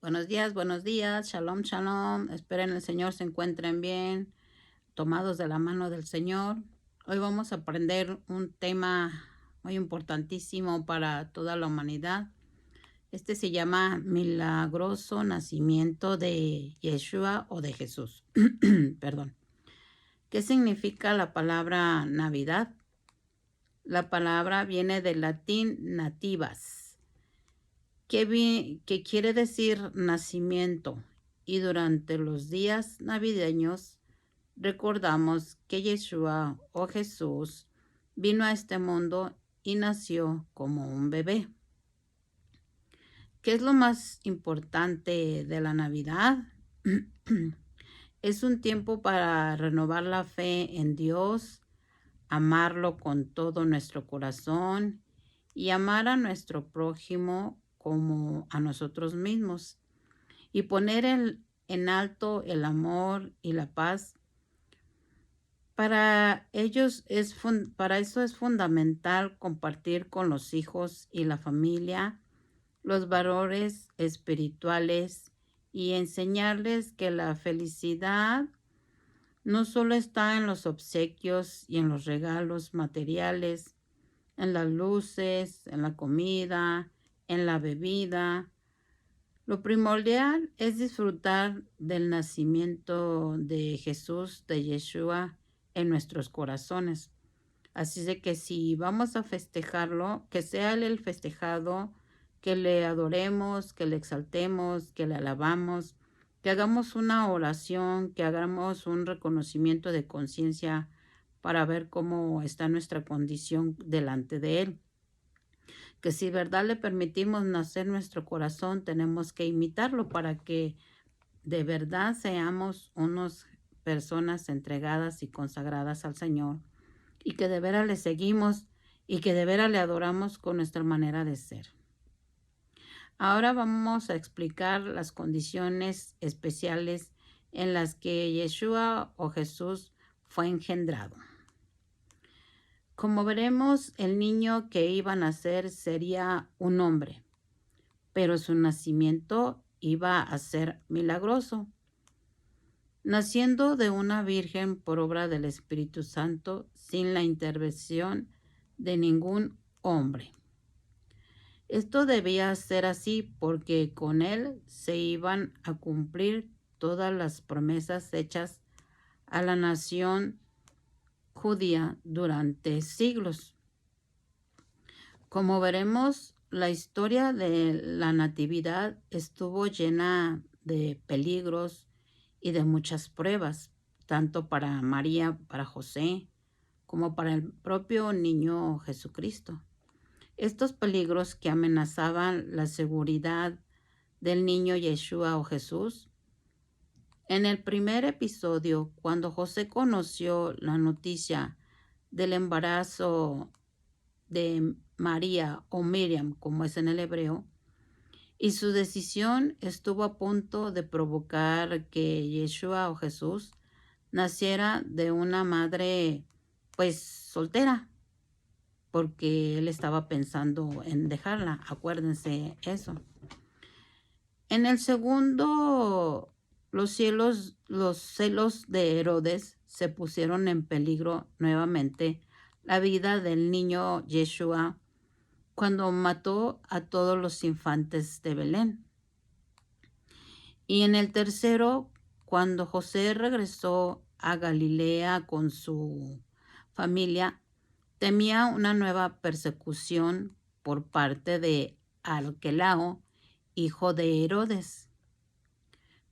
Buenos días, shalom, shalom. Esperen el Señor se encuentren bien, tomados de la mano del Señor. Hoy vamos a aprender un tema muy importantísimo para toda la humanidad. Este se llama Milagroso Nacimiento de Yeshua o de Jesús. Perdón. ¿Qué significa la palabra Navidad? La palabra viene del latín nativas, que quiere decir nacimiento, y durante los días navideños recordamos que Yeshua o Jesús vino a este mundo y nació como un bebé. ¿Qué es lo más importante de la Navidad? Es un tiempo para renovar la fe en Dios, amarlo con todo nuestro corazón y amar a nuestro prójimo como a nosotros mismos, y poner en alto el amor y la paz. Para eso es fundamental compartir con los hijos y la familia los valores espirituales y enseñarles que la felicidad no solo está en los obsequios y en los regalos materiales, en las luces, en la comida, en la bebida. Lo primordial es disfrutar del nacimiento de Jesús, de Yeshua, en nuestros corazones. Así de que si vamos a festejarlo, que sea Él el festejado, que le adoremos, que le exaltemos, que le alabamos, que hagamos una oración, que hagamos un reconocimiento de conciencia para ver cómo está nuestra condición delante de Él. Que si verdad le permitimos nacer nuestro corazón, tenemos que imitarlo para que de verdad seamos unas personas entregadas y consagradas al Señor, y que de veras le seguimos y que de veras le adoramos con nuestra manera de ser. Ahora vamos a explicar las condiciones especiales en las que Yeshua o Jesús fue engendrado. Como veremos, el niño que iba a nacer sería un hombre, pero su nacimiento iba a ser milagroso. Naciendo de una virgen por obra del Espíritu Santo, sin la intervención de ningún hombre. Esto debía ser así porque con él se iban a cumplir todas las promesas hechas a la nación judía durante siglos. Como veremos, la historia de la Natividad estuvo llena de peligros y de muchas pruebas, tanto para María, para José, como para el propio niño Jesucristo. Estos peligros que amenazaban la seguridad del niño Yeshua o Jesús. En el primer episodio, cuando José conoció la noticia del embarazo de María o Miriam, como es en el hebreo, y su decisión estuvo a punto de provocar que Yeshua o Jesús naciera de una madre pues soltera, porque él estaba pensando en dejarla, acuérdense eso. En el segundo, los celos de Herodes se pusieron en peligro nuevamente la vida del niño Yeshua cuando mató a todos los infantes de Belén. Y en el tercero, cuando José regresó a Galilea con su familia, temía una nueva persecución por parte de Arquelao, hijo de Herodes.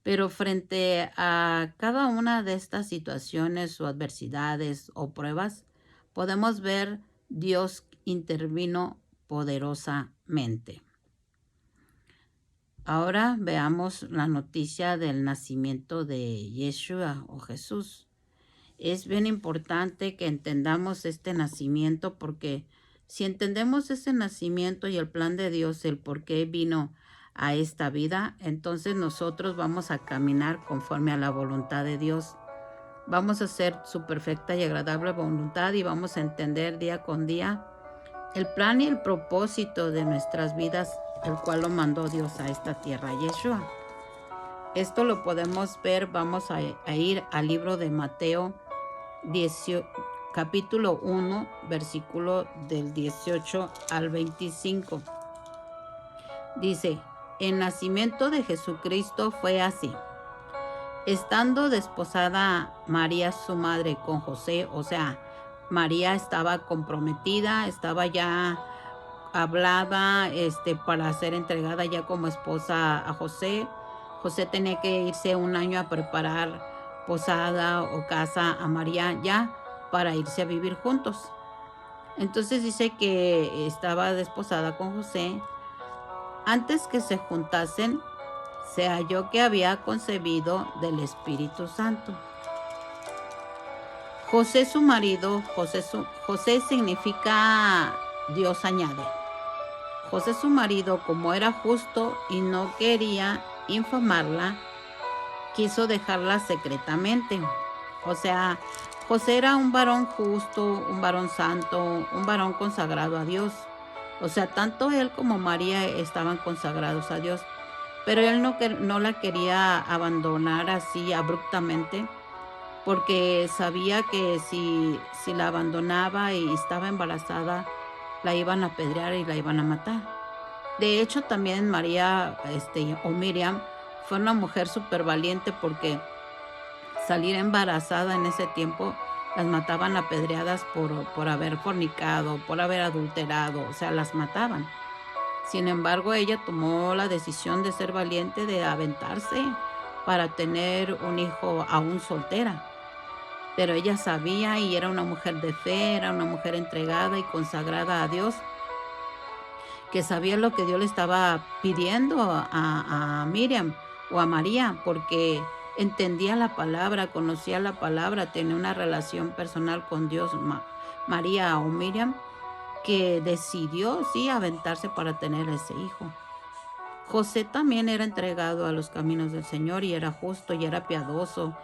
Pero frente a cada una de estas situaciones o adversidades o pruebas, podemos ver Dios intervino poderosamente. Ahora veamos la noticia del nacimiento de Yeshua o Jesús. Es bien importante que entendamos este nacimiento, porque si entendemos ese nacimiento y el plan de Dios, el por qué vino a esta vida, entonces nosotros vamos a caminar conforme a la voluntad de Dios. Vamos a hacer su perfecta y agradable voluntad y vamos a entender día con día el plan y el propósito de nuestras vidas, el cual lo mandó Dios a esta tierra, Yeshua. Esto lo podemos ver, vamos a ir al libro de Mateo capítulo 1, versículo del 18 al 25. Dice, el nacimiento de Jesucristo fue así. Estando desposada María su madre con José, o sea, María estaba comprometida, estaba ya hablada para ser entregada ya como esposa a José. José tenía que irse un año a preparar posada o casa a María ya para irse a vivir juntos. Entonces dice que estaba desposada con José. Antes que se juntasen, se halló que había concebido del Espíritu Santo. José su marido, José significa Dios añade. José su marido, como era justo y no quería infamarla, quiso dejarla secretamente. O sea, José era un varón justo, un varón santo, un varón consagrado a Dios. O sea, tanto él como María estaban consagrados a Dios. Pero él no la quería abandonar así abruptamente, porque sabía que si la abandonaba y estaba embarazada, la iban a apedrear y la iban a matar. De hecho, también María o Miriam fue una mujer súper valiente, porque salir embarazada en ese tiempo las mataban apedreadas por haber fornicado, por haber adulterado, o sea, las mataban. Sin embargo, ella tomó la decisión de ser valiente, de aventarse para tener un hijo aún soltera. Pero ella sabía, y era una mujer de fe, era una mujer entregada y consagrada a Dios, que sabía lo que Dios le estaba pidiendo a Miriam o a María, porque entendía la palabra, conocía la palabra, tenía una relación personal con Dios, María o Miriam, que decidió, sí, aventarse para tener ese hijo. José también era entregado a los caminos del Señor, y era justo y era piadoso,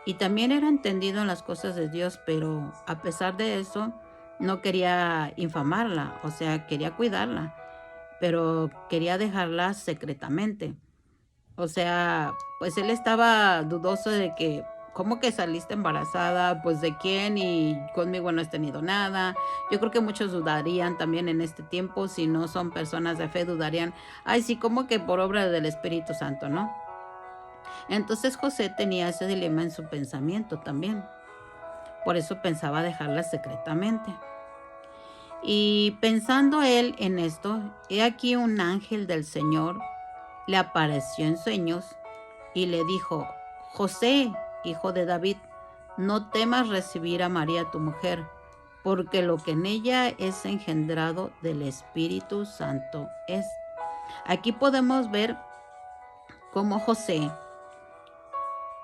y también era entendido en las cosas de Dios, pero a pesar de eso no quería infamarla, o sea, quería cuidarla, pero quería dejarla secretamente. O sea, pues él estaba dudoso de que, ¿cómo que saliste embarazada? Pues de quién, y conmigo no has tenido nada. Yo creo que muchos dudarían también en este tiempo, si no son personas de fe, dudarían, ay, sí, como que por obra del Espíritu Santo, ¿no? Entonces José tenía ese dilema en su pensamiento también. Por eso pensaba dejarla secretamente. Y pensando él en esto, he aquí un ángel del Señor le apareció en sueños y le dijo, José, hijo de David, no temas recibir a María tu mujer, porque lo que en ella es engendrado del Espíritu Santo es. Aquí podemos ver cómo José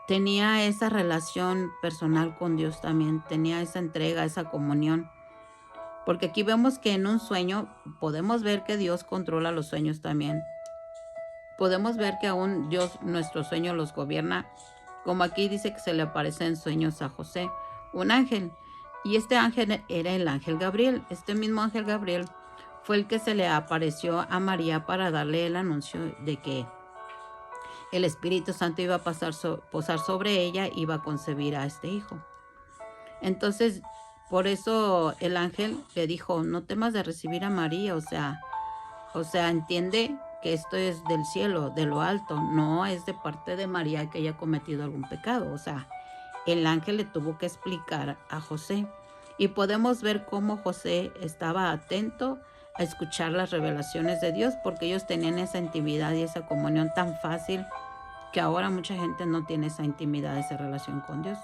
tenía esa relación personal con Dios también, tenía esa entrega, esa comunión. Porque aquí vemos que en un sueño podemos ver que Dios controla los sueños también. Podemos ver que aún Dios nuestros sueños los gobierna, como aquí dice que se le aparece en sueños a José, un ángel. Y este ángel era el ángel Gabriel. Este mismo ángel Gabriel fue el que se le apareció a María para darle el anuncio de que el Espíritu Santo iba a posar sobre ella, iba a concebir a este hijo. Entonces, por eso el ángel le dijo, no temas de recibir a María, o sea, entiende que esto es del cielo, de lo alto, no es de parte de María que haya cometido algún pecado. O sea, el ángel le tuvo que explicar a José. Y podemos ver cómo José estaba atento a escuchar las revelaciones de Dios, porque ellos tenían esa intimidad y esa comunión tan fácil, que ahora mucha gente no tiene esa intimidad, esa relación con Dios.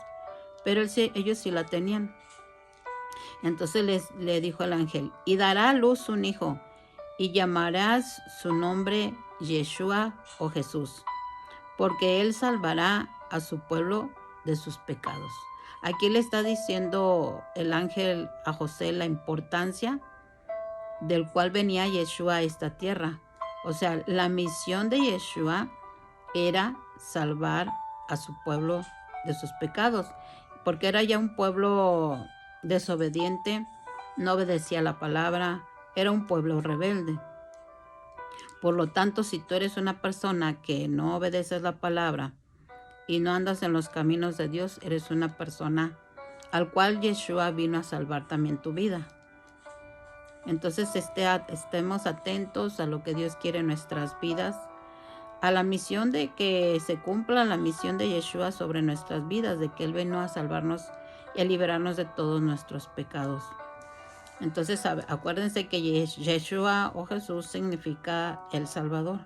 Pero ellos sí la tenían. Entonces le dijo el ángel, y dará a luz un hijo, y llamarás su nombre Yeshua o Jesús, porque él salvará a su pueblo de sus pecados. Aquí le está diciendo el ángel a José la importancia del cual venía Yeshua a esta tierra. O sea, la misión de Yeshua era salvar a su pueblo de sus pecados, porque era ya un pueblo desobediente, no obedecía la palabra, era un pueblo rebelde. Por lo tanto, si tú eres una persona que no obedeces la palabra y no andas en los caminos de Dios, eres una persona al cual Yeshua vino a salvar también tu vida. Entonces estemos atentos a lo que Dios quiere en nuestras vidas, a la misión de que se cumpla la misión de Yeshua sobre nuestras vidas, de que Él vino a salvarnos y a liberarnos de todos nuestros pecados. Entonces acuérdense que Yeshua o Jesús significa el Salvador.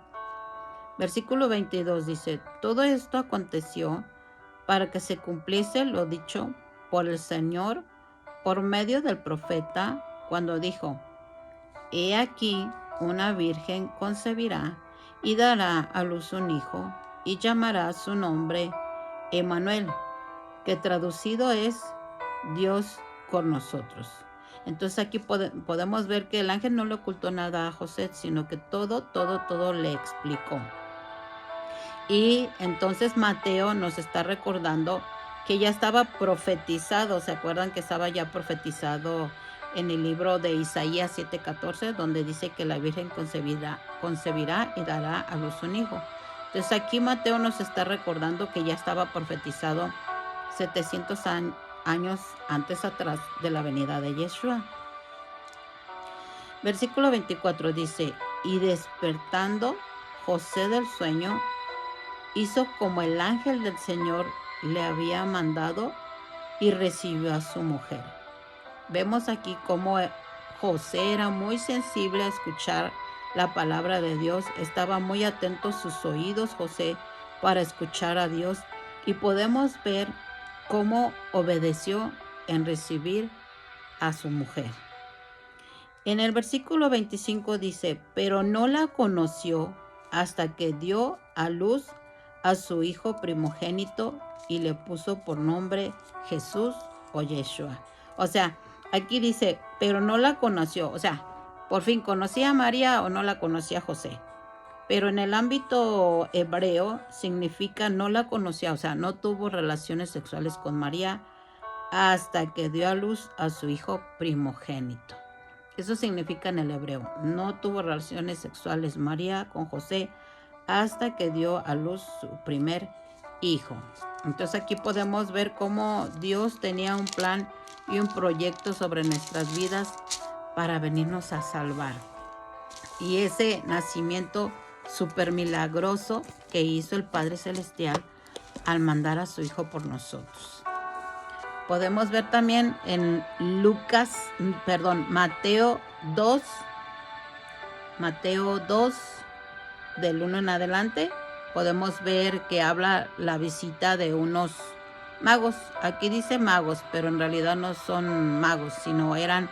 Versículo 22 dice, todo esto aconteció para que se cumpliese lo dicho por el Señor por medio del profeta cuando dijo, he aquí una virgen concebirá y dará a luz un hijo y llamará su nombre Emmanuel, que traducido es Dios con nosotros. Entonces aquí podemos ver que el ángel no le ocultó nada a José, sino que todo le explicó. Y entonces Mateo nos está recordando que ya estaba profetizado. ¿Se acuerdan que estaba ya profetizado en el libro de Isaías 7:14, donde dice que la Virgen concebirá y dará a luz un hijo? Entonces aquí Mateo nos está recordando que ya estaba profetizado 700 años antes atrás de la venida de Yeshua. Versículo 24 dice, y despertando José del sueño, hizo como el ángel del Señor le había mandado y recibió a su mujer. Vemos aquí cómo José era muy sensible a escuchar la palabra de Dios. Estaba muy atento sus oídos, José, para escuchar a Dios. Y podemos ver cómo obedeció en recibir a su mujer. En el versículo 25 dice, pero no la conoció hasta que dio a luz a su hijo primogénito y le puso por nombre Jesús o Yeshua. O sea, aquí dice, pero no la conoció. O sea, por fin conocía a María o no la conocía a José. Pero en el ámbito hebreo significa no la conocía, o sea, no tuvo relaciones sexuales con María hasta que dio a luz a su hijo primogénito. Eso significa en el hebreo. No tuvo relaciones sexuales María con José hasta que dio a luz su primer hijo. Entonces aquí podemos ver cómo Dios tenía un plan y un proyecto sobre nuestras vidas para venirnos a salvar. Y ese nacimiento súper milagroso que hizo el Padre Celestial al mandar a su hijo por nosotros. Podemos ver también en Mateo 2, del 1 en adelante, podemos ver que habla la visita de unos magos. Aquí dice magos, pero en realidad no son magos, sino eran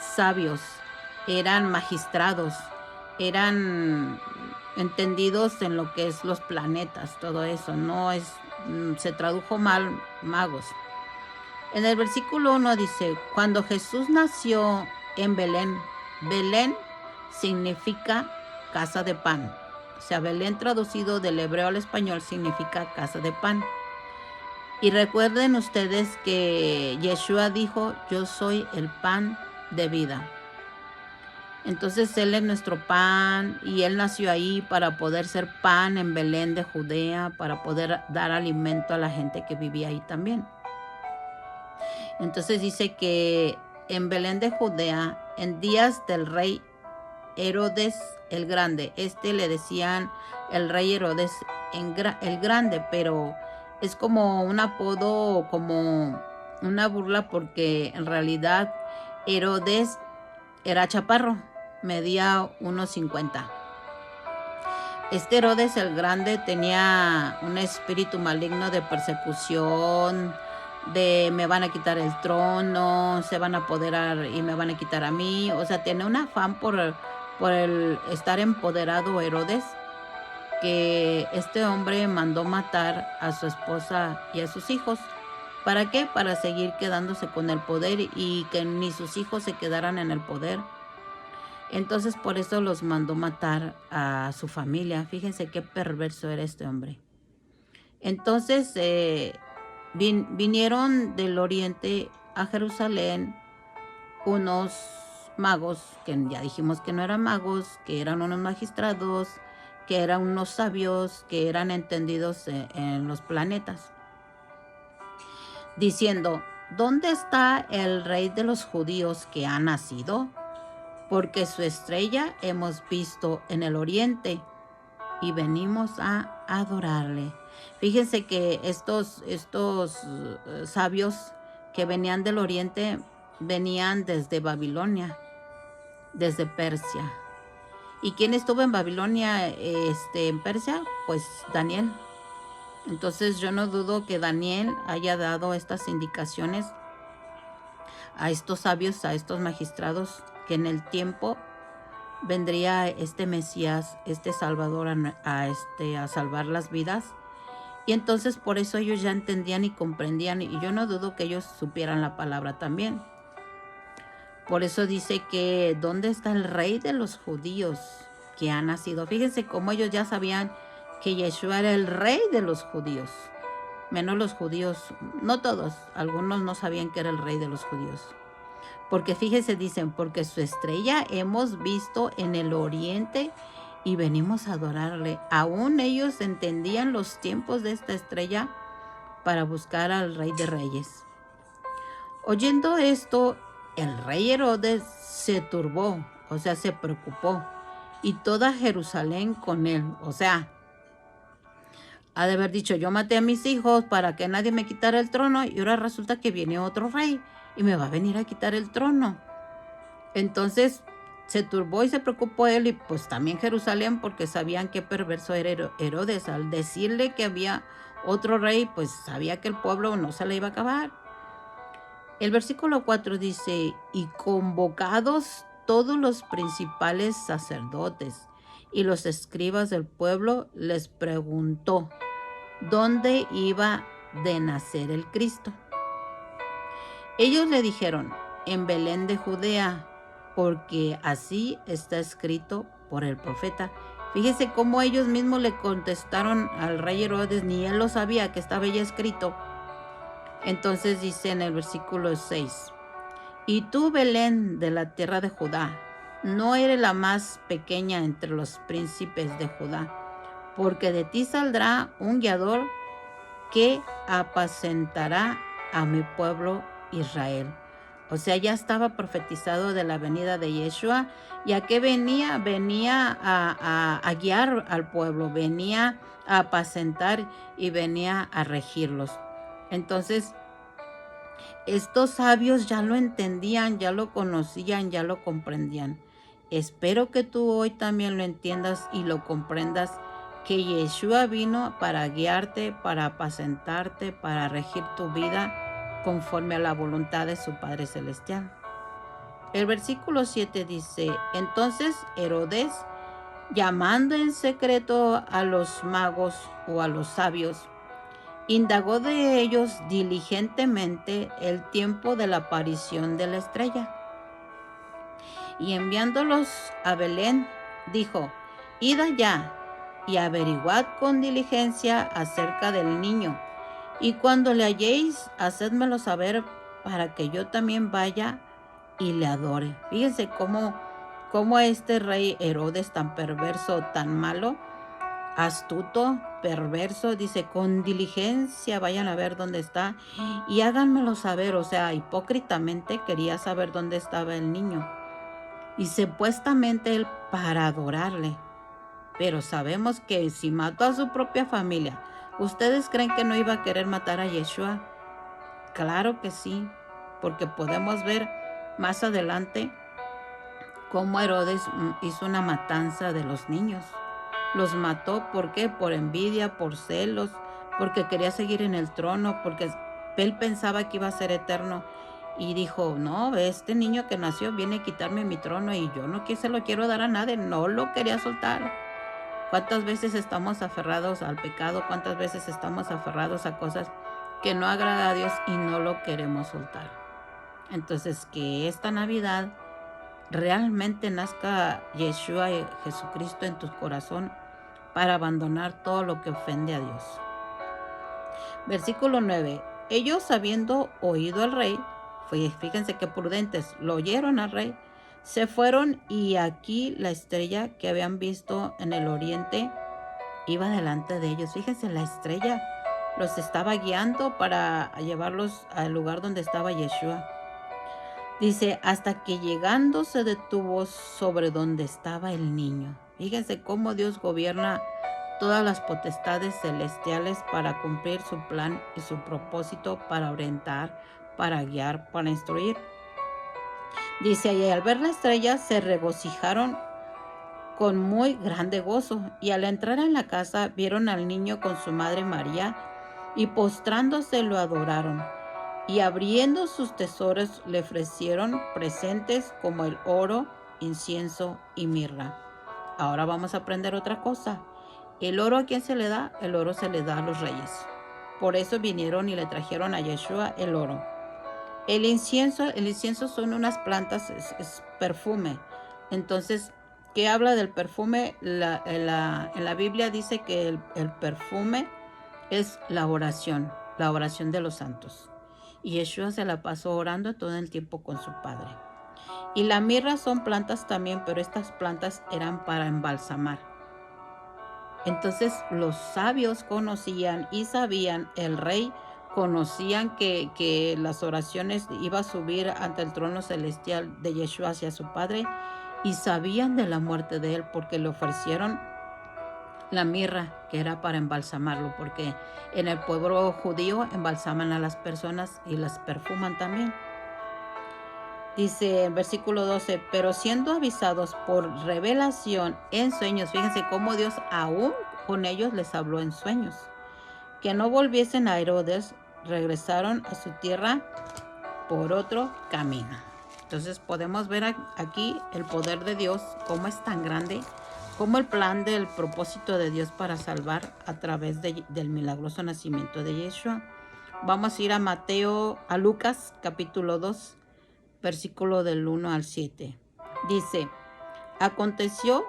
sabios, eran magistrados, eran entendidos en lo que es los planetas, todo eso. No es, se tradujo mal magos. En el versículo 1 dice, cuando Jesús nació en Belén, Belén significa casa de pan. O sea, Belén traducido del hebreo al español significa casa de pan. Y recuerden ustedes que Yeshua dijo, yo soy el pan de vida. Entonces Él es nuestro pan y Él nació ahí para poder ser pan en Belén de Judea, para poder dar alimento a la gente que vivía ahí también. Entonces dice que en Belén de Judea, en días del rey Herodes el Grande, le decían el rey Herodes el Grande, pero es como un apodo, como una burla, porque en realidad Herodes era chaparro, medía 1.50. Herodes el Grande tenía un espíritu maligno de persecución, de me van a quitar el trono, se van a apoderar y me van a quitar a mí. O sea, tiene un afán por el estar empoderado Herodes, que este hombre mandó matar a su esposa y a sus hijos. ¿Para qué? Para seguir quedándose con el poder y que ni sus hijos se quedaran en el poder. Entonces por eso los mandó matar a su familia. Fíjense qué perverso era este hombre. Entonces vinieron del oriente a Jerusalén unos magos, que ya dijimos que no eran magos, que eran unos magistrados, que eran unos sabios, que eran entendidos en los planetas, diciendo: ¿dónde está el rey de los judíos que ha nacido? Porque su estrella hemos visto en el oriente y venimos a adorarle. Fíjense que estos sabios que venían del oriente venían desde Babilonia, desde Persia. ¿Y quién estuvo en Babilonia, en Persia? Pues Daniel. Entonces yo no dudo que Daniel haya dado estas indicaciones a estos sabios, a estos magistrados, que en el tiempo vendría este Mesías, este Salvador a salvar las vidas. Y entonces por eso ellos ya entendían y comprendían, y yo no dudo que ellos supieran la palabra también. Por eso dice que ¿dónde está el rey de los judíos que ha nacido? Fíjense cómo ellos ya sabían que Yeshua era el rey de los judíos. Menos los judíos, no todos, algunos no sabían que era el rey de los judíos. Porque fíjense, dicen, porque su estrella hemos visto en el oriente y venimos a adorarle. Aún ellos entendían los tiempos de esta estrella para buscar al Rey de Reyes. Oyendo esto, el rey Herodes se turbó, o sea, se preocupó, y toda Jerusalén con él. O sea, ha de haber dicho: yo maté a mis hijos para que nadie me quitara el trono, y ahora resulta que viene otro rey y me va a venir a quitar el trono. Entonces se turbó y se preocupó él, y pues también Jerusalén, porque sabían qué perverso era Herodes. Al decirle que había otro rey, pues sabía que el pueblo no se le iba a acabar. El versículo 4 dice: y convocados todos los principales sacerdotes y los escribas del pueblo, les preguntó dónde iba de nacer el Cristo. Ellos le dijeron: en Belén de Judea, porque así está escrito por el profeta. Fíjese cómo ellos mismos le contestaron al rey Herodes, ni él lo sabía que estaba ya escrito. Entonces dice en el versículo 6: y tú, Belén, de la tierra de Judá, no eres la más pequeña entre los príncipes de Judá, porque de ti saldrá un guiador que apacentará a mi pueblo Israel. O sea, ya estaba profetizado de la venida de Yeshua. ¿Y a qué venía? Venía a guiar al pueblo, venía a apacentar y venía a regirlos. Entonces, estos sabios ya lo entendían, ya lo conocían, ya lo comprendían. Espero que tú hoy también lo entiendas y lo comprendas, que Yeshua vino para guiarte, para apacentarte, para regir tu vida conforme a la voluntad de su Padre Celestial. El versículo 7 dice: entonces Herodes, llamando en secreto a los magos o a los sabios, indagó de ellos diligentemente el tiempo de la aparición de la estrella. Y enviándolos a Belén, dijo: id allá y averiguad con diligencia acerca del niño, y cuando le halléis, hacedmelo saber para que yo también vaya y le adore. Fíjense cómo este rey Herodes, tan perverso, tan malo, astuto, perverso, dice: con diligencia vayan a ver dónde está y háganmelo saber. O sea, hipócritamente quería saber dónde estaba el niño, y supuestamente él para adorarle. Pero sabemos que si mató a su propia familia, ¿ustedes creen que no iba a querer matar a Yeshua? Claro que sí, porque podemos ver más adelante cómo Herodes hizo una matanza de los niños. Los mató, ¿por qué? Por envidia, por celos, porque quería seguir en el trono, porque él pensaba que iba a ser eterno. Y dijo: no, este niño que nació viene a quitarme mi trono y yo no se lo quiero dar a nadie. No lo quería soltar. ¿Cuántas veces estamos aferrados al pecado? ¿Cuántas veces estamos aferrados a cosas que no agradan a Dios y no lo queremos soltar? Entonces, que esta Navidad realmente nazca Yeshua, Jesucristo, en tu corazón, para abandonar todo lo que ofende a Dios. Versículo 9. Ellos, habiendo oído al rey, fíjense qué prudentes, lo oyeron al rey, Se fueron y aquí la estrella que habían visto en el oriente iba delante de ellos. Fíjense, la estrella los estaba guiando para llevarlos al lugar donde estaba Yeshua. Dice, hasta que llegando se detuvo sobre donde estaba el niño. Fíjense cómo Dios gobierna todas las potestades celestiales para cumplir su plan y su propósito, para orientar, para guiar, para instruir. Dice, y al ver la estrella se regocijaron con muy grande gozo, y al entrar en la casa vieron al niño con su madre María, y postrándose lo adoraron. Y abriendo sus tesoros le ofrecieron presentes como el oro, incienso y mirra. Ahora vamos a aprender otra cosa. ¿El oro a quién se le da? El oro se le da a los reyes. Por eso vinieron y le trajeron a Yeshua el oro. El incienso son unas plantas, es perfume. Entonces, ¿qué habla del perfume? En la Biblia dice que el perfume es la oración de los santos. Y Yeshua se la pasó orando todo el tiempo con su Padre. Y la mirra son plantas también, pero estas plantas eran para embalsamar. Entonces los sabios conocían y sabían, el rey conocían que las oraciones iba a subir ante el trono celestial de Yeshua hacia su Padre, y sabían de la muerte de él porque le ofrecieron la mirra, que era para embalsamarlo, porque en el pueblo judío embalsaman a las personas y las perfuman también. Dice en versículo 12, pero siendo avisados por revelación en sueños, fíjense cómo Dios aún con ellos les habló en sueños, que no volviesen a Herodes, regresaron a su tierra por otro camino. Entonces podemos ver aquí el poder de Dios, cómo es tan grande, cómo el plan del propósito de Dios para salvar a través del milagroso nacimiento de Yeshua. Vamos a ir a Lucas capítulo 2, versículo del 1 al 7. Dice, aconteció,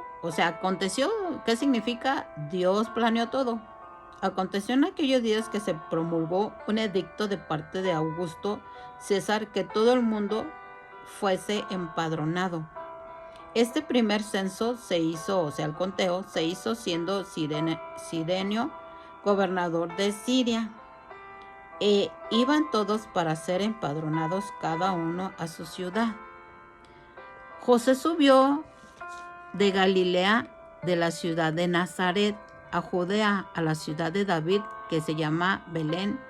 ¿qué significa? Dios planeó todo. Aconteció en aquellos días que se promulgó un edicto de parte de Augusto César que todo el mundo fuese empadronado. Este primer censo se hizo, el conteo se hizo siendo Cirenio gobernador de Siria. Iban todos para ser empadronados, cada uno a su ciudad. José subió de Galilea, de la ciudad de Nazaret, a Judea, a la ciudad de David, que se llama Belén,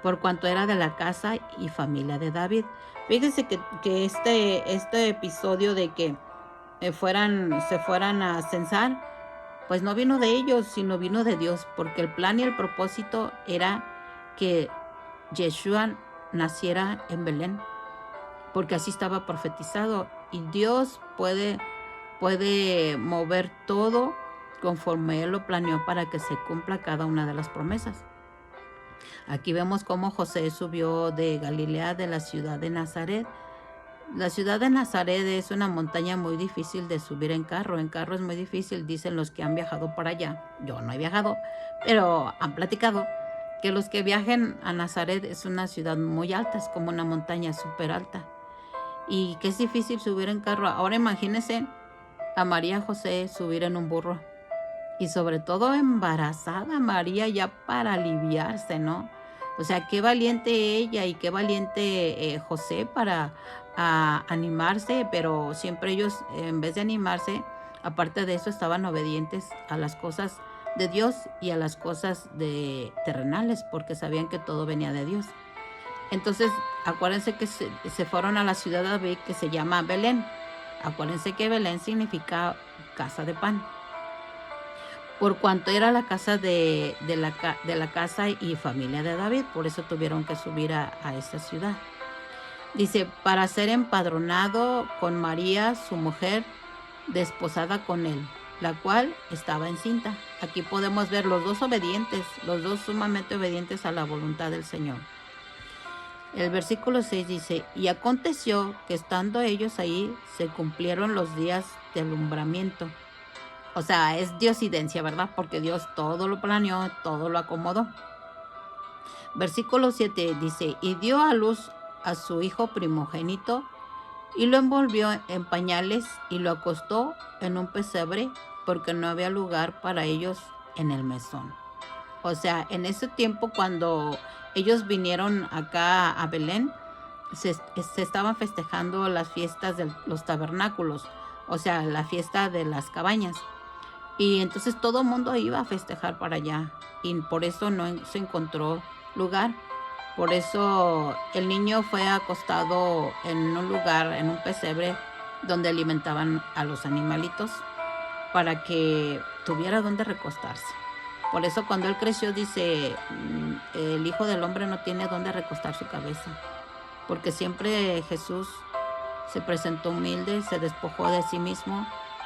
por cuanto era de la casa y familia de David. Fíjense que este episodio de que se fueran a censar, pues no vino de ellos, sino vino de Dios, porque el plan y el propósito era que Yeshua naciera en Belén, porque así estaba profetizado, y Dios puede mover todo conforme Él lo planeó para que se cumpla cada una de las promesas. Aquí vemos cómo José subió de Galilea, de la ciudad de Nazaret. La ciudad de Nazaret es una montaña muy difícil de subir en carro. En carro es muy difícil, dicen los que han viajado para allá. Yo no he viajado, pero han platicado que los que viajen a Nazaret es una ciudad muy alta, es como una montaña súper alta. Y que es difícil subir en carro. Ahora imagínense a María José subir en un burro. Y sobre todo embarazada María, ya para aliviarse, ¿no? O sea, qué valiente ella y qué valiente José para animarse, pero siempre ellos, en vez de animarse, aparte de eso, estaban obedientes a las cosas de Dios y a las cosas terrenales, porque sabían que todo venía de Dios. Entonces, acuérdense que se fueron a la ciudad de David, que se llama Belén. Acuérdense que Belén significa casa de pan, por cuanto era la casa de la casa y familia de David. Por eso tuvieron que subir a esa ciudad. Dice, para ser empadronado con María, su mujer, desposada con él, la cual estaba encinta. Aquí podemos ver los dos obedientes, los dos sumamente obedientes a la voluntad del Señor. El versículo 6 dice, y aconteció que estando ellos ahí, se cumplieron los días de alumbramiento. O sea, es diosidencia, ¿verdad? Porque Dios todo lo planeó, todo lo acomodó. Versículo 7 dice, y dio a luz a su hijo primogénito, y lo envolvió en pañales y lo acostó en un pesebre porque no había lugar para ellos en el mesón. O sea, en ese tiempo cuando ellos vinieron acá a Belén, se estaban festejando las fiestas de los tabernáculos, o sea, la fiesta de las cabañas. Y entonces todo el mundo iba a festejar para allá y por eso no se encontró lugar. Por eso el niño fue acostado en un lugar, en un pesebre, donde alimentaban a los animalitos para que tuviera donde recostarse. Por eso cuando él creció dice, el Hijo del Hombre no tiene donde recostar su cabeza, porque siempre Jesús se presentó humilde, se despojó de sí mismo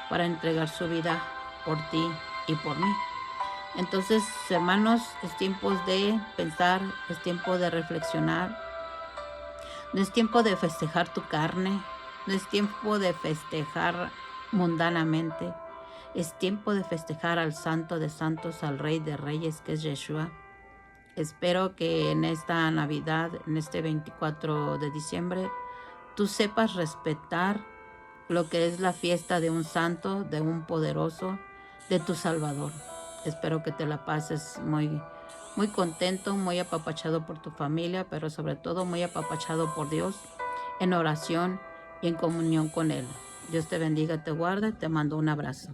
para entregar su vida por ti y por mí. Entonces, hermanos, es tiempo de pensar, es tiempo de reflexionar, no es tiempo de festejar tu carne, no es tiempo de festejar mundanamente, es tiempo de festejar al Santo de Santos, al Rey de Reyes, que es Yeshua. Espero que en esta Navidad, en este 24 de diciembre, tú sepas respetar lo que es la fiesta de un santo, de un poderoso, de tu Salvador. Espero que te la pases muy, muy contento, muy apapachado por tu familia, pero sobre todo muy apapachado por Dios, en oración y en comunión con Él. Dios te bendiga, te guarde, te mando un abrazo.